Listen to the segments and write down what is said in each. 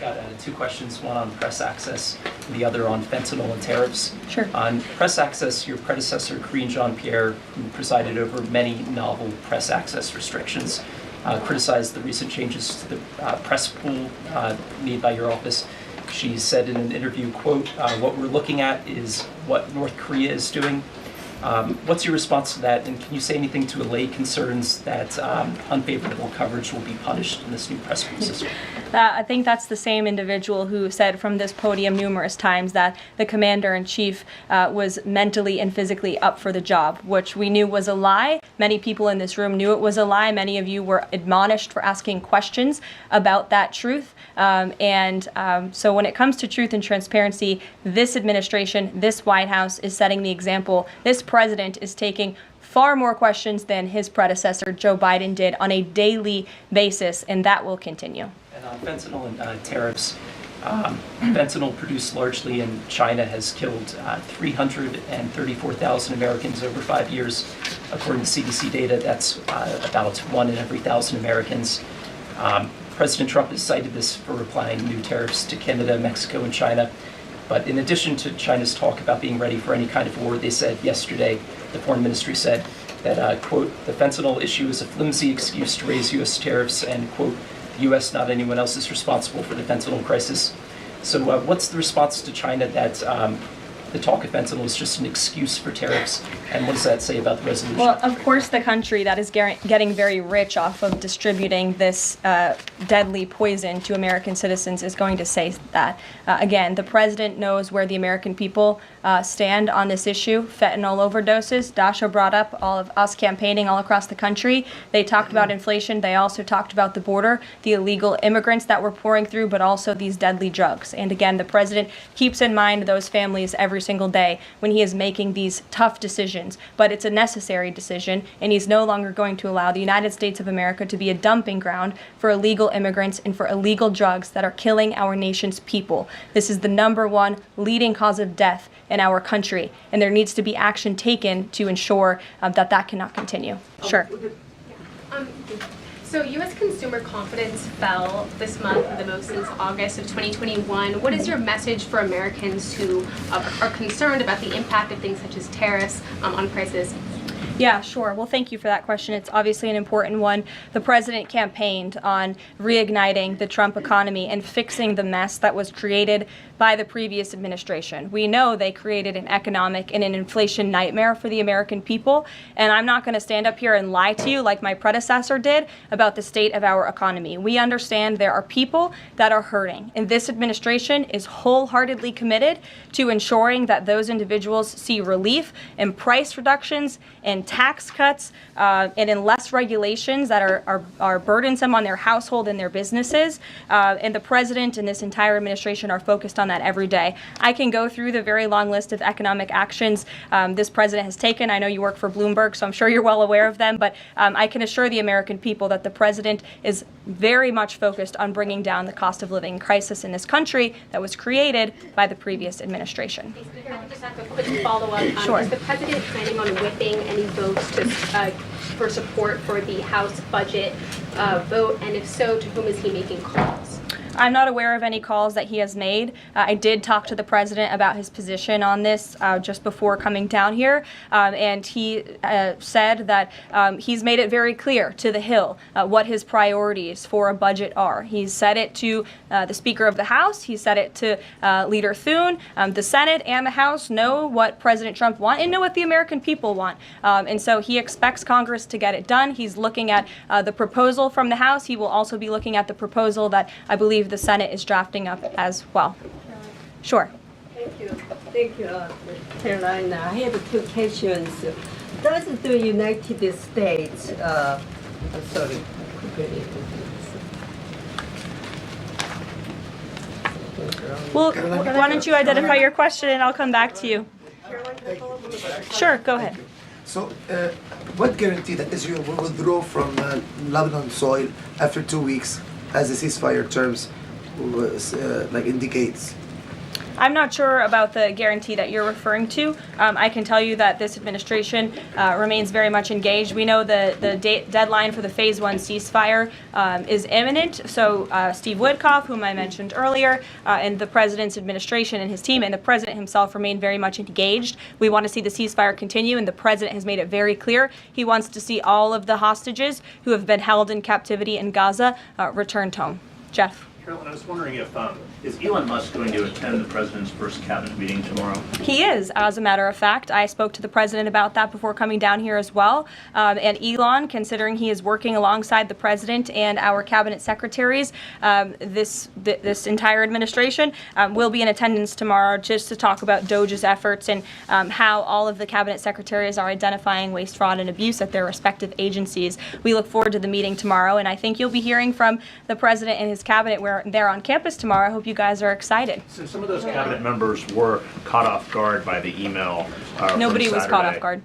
Got two questions, one on press access, and the other on fentanyl and tariffs. Sure. On press access, your predecessor, Karine Jean-Pierre, who presided over many novel press access restrictions, criticized the recent changes to the press pool made by your office. She said in an interview, quote, what we're looking at is what North Korea is doing. What's your response to that, and can you say anything to allay concerns that unfavorable coverage will be punished in this new press pool system? I think that's the same individual who said from this podium numerous times that the commander-in-chief was mentally and physically up for the job, which we knew was a lie. Many people in this room knew it was a lie. Many of you were admonished for asking questions about that truth. So when it comes to truth and transparency, this administration, this White House is setting the example. This president is taking far more questions than his predecessor, Joe Biden, did on a daily basis, and that will continue. And on fentanyl and tariffs, fentanyl produced largely in China has killed 334,000 Americans over 5 years. According to CDC data, that's about 1 in every 1,000 Americans. President Trump has cited this for applying new tariffs to Canada, Mexico, and China. But in addition to China's talk about being ready for any kind of war, they said yesterday, the foreign ministry said that, quote, the fentanyl issue is a flimsy excuse to raise U.S. tariffs and, quote, the U.S., not anyone else, is responsible for the fentanyl crisis. So what's the response to China that the talk of fentanyl is just an excuse for tariffs, and what does that say about the resolution? Well, of course, the country that is getting very rich off of distributing this deadly poison to American citizens is going to say that. Again, the president knows where the American people stand on this issue. Fentanyl overdoses. Dasha brought up all of us campaigning all across the country. They talked about inflation. They also talked about the border, the illegal immigrants that we're pouring through, but also these deadly drugs. And again, the president keeps in mind those families every single day when he is making these tough decisions. But it's a necessary decision, and he's no longer going to allow the United States of America to be a dumping ground for illegal immigrants and for illegal drugs that are killing our nation's people. This is the #1 leading cause of death in our country, and there needs to be action taken to ensure that cannot continue. Sure. So U.S. consumer confidence fell this month, the most since August of 2021. What is your message for Americans who are concerned about the impact of things such as tariffs on prices? Yeah, sure. Well, thank you for that question. It's obviously an important one. The president campaigned on reigniting the Trump economy and fixing the mess that was created by the previous administration. We know they created an economic and an inflation nightmare for the American people, and I'm not going to stand up here and lie to you like my predecessor did about the state of our economy. We understand there are people that are hurting, and this administration is wholeheartedly committed to ensuring that those individuals see relief and price reductions and tax cuts and in less regulations that are burdensome on their household and their businesses. And the president and this entire administration are focused on that every day. I can go through the very long list of economic actions this president has taken. I know you work for Bloomberg, so I'm sure you're well aware of them, but I can assure the American people that the president is very much focused on bringing down the cost of living crisis in this country that was created by the previous administration. If I could just ask a quick follow-up. Sure. Is the president planning on whipping any votes for support for the House budget vote, and if so, to whom is he making calls? I'm not aware of any calls that he has made. I did talk to the president about his position on this just before coming down here, and he said that he's made it very clear to the Hill what his priorities for a budget are. He's said it to the Speaker of the House. He said it to Leader Thune. The Senate and the House know what President Trump wants and know what the American people want. And so he expects Congress to get it done. He's looking at the proposal from the House. He will also be looking at the proposal that I believe the Senate is drafting up as well. Sure. Thank you, Caroline. I have two questions. Does the United States, sorry, Well, why don't you identify your question and I'll come back to you. Sure, go ahead. So, what guarantee that Israel will withdraw from Lebanon soil after 2 weeks, as the ceasefire terms indicates? I'm not sure about the guarantee that you're referring to. I can tell you that this administration remains very much engaged. We know the deadline for the Phase 1 ceasefire is imminent. So Steve Witkoff, whom I mentioned earlier, and the president's administration and his team and the president himself remain very much engaged. We want to see the ceasefire continue, and the president has made it very clear he wants to see all of the hostages who have been held in captivity in Gaza returned home. Jeff. Carolyn, I was wondering if, is Elon Musk going to attend the president's first cabinet meeting tomorrow? He is, as a matter of fact. I spoke to the president about that before coming down here as well. And Elon, considering he is working alongside the president and our cabinet secretaries, this entire administration will be in attendance tomorrow just to talk about DOJ's efforts and how all of the cabinet secretaries are identifying waste, fraud, and abuse at their respective agencies. We look forward to the meeting tomorrow, and I think you'll be hearing from the president and his cabinet where they're on campus tomorrow. I hope you guys are excited. Since some of those cabinet members were caught off guard by the email Nobody from was caught Saturday, off guard.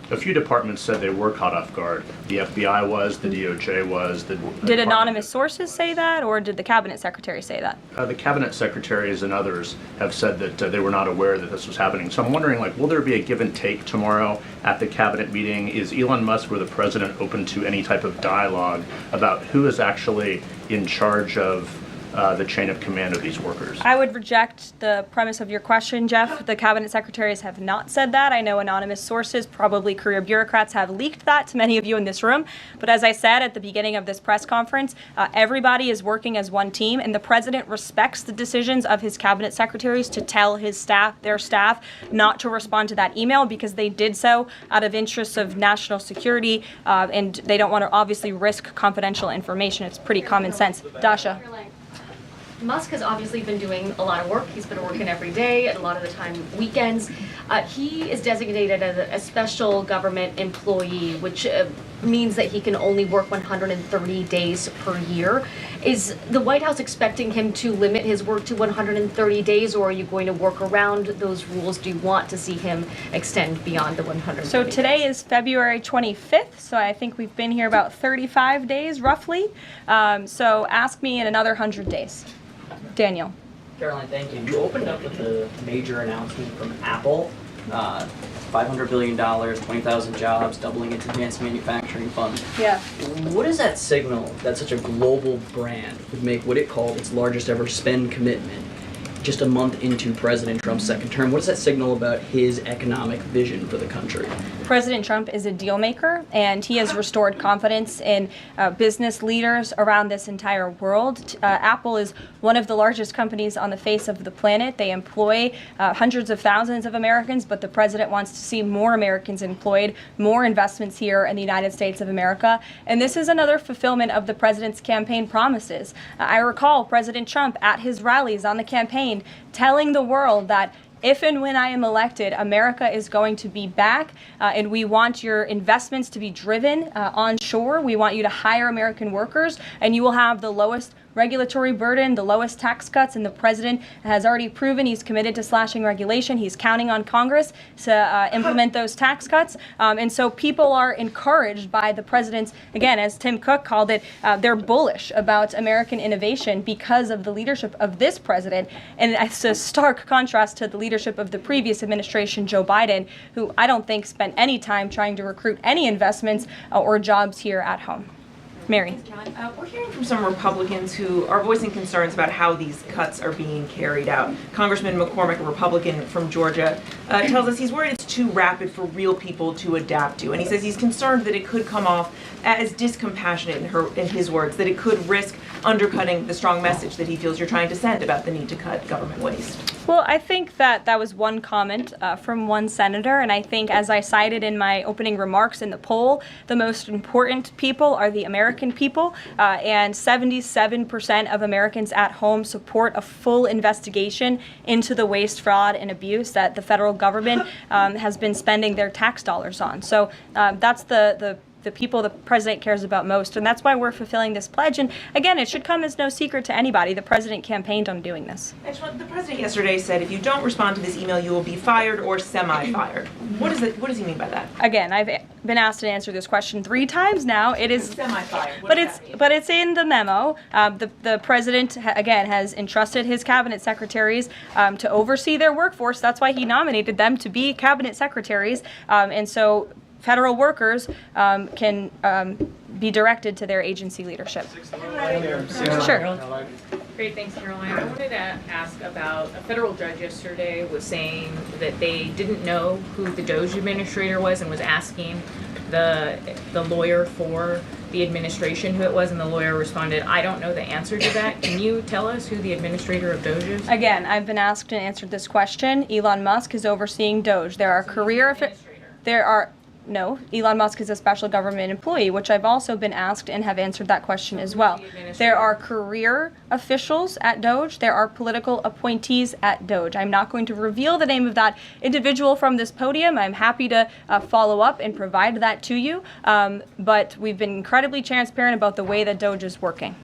A few departments said they were caught off guard. The FBI was, the DOJ was. Did anonymous sources say that, or did the cabinet secretary say that? The cabinet secretaries and others have said that they were not aware that this was happening. So I'm wondering, will there be a give and take tomorrow at the cabinet meeting? Is Elon Musk or the president open to any type of dialogue about who is actually in charge of the chain of command of these workers? I would reject the premise of your question, Jeff. The cabinet secretaries have not said that. I know anonymous sources, probably career bureaucrats, have leaked that to many of you in this room. But as I said at the beginning of this press conference, everybody is working as one team, and the president respects the decisions of his cabinet secretaries to tell their staff, not to respond to that email because they did so out of interests of national security, and they don't want to obviously risk confidential information. It's pretty common sense. Dasha. Musk has obviously been doing a lot of work. He's been working every day, and a lot of the time weekends. He is designated as a special government employee, which means that he can only work 130 days per year. Is the White House expecting him to limit his work to 130 days, or are you going to work around those rules? Do you want to see him extend beyond the 130 So today days? is February 25th, so I think we've been here about 35 days roughly. So ask me in another 100 days. Daniel. Caroline, thank you. You opened up with a major announcement from Apple, $500 billion, 20,000 jobs, doubling its advanced manufacturing fund. Yeah. What does that signal that such a global brand would make what it called its largest ever spend commitment just a month into President Trump's second term? What does that signal about his economic vision for the country? President Trump is a deal maker, and he has restored confidence in business leaders around this entire world. Apple is one of the largest companies on the face of the planet. They employ hundreds of thousands of Americans, but the president wants to see more Americans employed, more investments here in the United States of America. And this is another fulfillment of the president's campaign promises. I recall President Trump at his rallies on the campaign telling the world that if and when I am elected, America is going to be back, and we want your investments to be driven onshore. We want you to hire American workers, and you will have the lowest regulatory burden, the lowest tax cuts, and the president has already proven he's committed to slashing regulation. He's counting on Congress to implement those tax cuts. And so people are encouraged by the president's, again, as Tim Cook called it, they're bullish about American innovation because of the leadership of this president. And it's a stark contrast to the leadership of the previous administration, Joe Biden, who I don't think spent any time trying to recruit any investments or jobs here at home. Mary. We're hearing from some Republicans who are voicing concerns about how these cuts are being carried out. Congressman McCormick, a Republican from Georgia, tells us he's worried it's too rapid for real people to adapt to. And he says he's concerned that it could come off as discompassionate, in his words, that it could risk undercutting the strong message that he feels you're trying to send about the need to cut government waste. Well, I think that was one comment from one senator, and I think, as I cited in my opening remarks in the poll, the most important people are the American people, and 77% of Americans at home support a full investigation into the waste, fraud, and abuse that the federal government has been spending their tax dollars on. So that's the people the president cares about most, and that's why we're fulfilling this pledge. And again, it should come as no secret to anybody. The president campaigned on doing this. The president yesterday said if you don't respond to this email, you will be fired or semi-fired. What does he mean by that? Again, I've been asked to answer this question 3 times now. It is Semi-fired. What but does it's that mean? but it's in the memo. The president again has entrusted his cabinet secretaries to oversee their workforce. That's why he nominated them to be cabinet secretaries, and so federal workers can be directed to their agency leadership. Sure. Great, thanks, Caroline. I wanted to ask about a federal judge yesterday was saying that they didn't know who the Doge administrator was and was asking the lawyer for the administration who it was, and the lawyer responded, "I don't know the answer to that. Can you tell us who the administrator of Doge is?" Again, I've been asked and answered this question. Elon Musk is overseeing Doge. There are No, Elon Musk is a special government employee, which I've also been asked and have answered that question as well. There are career officials at Doge. There are political appointees at Doge. I'm not going to reveal the name of that individual from this podium. I'm happy to follow up and provide that to you. But we've been incredibly transparent about the way that Doge is working.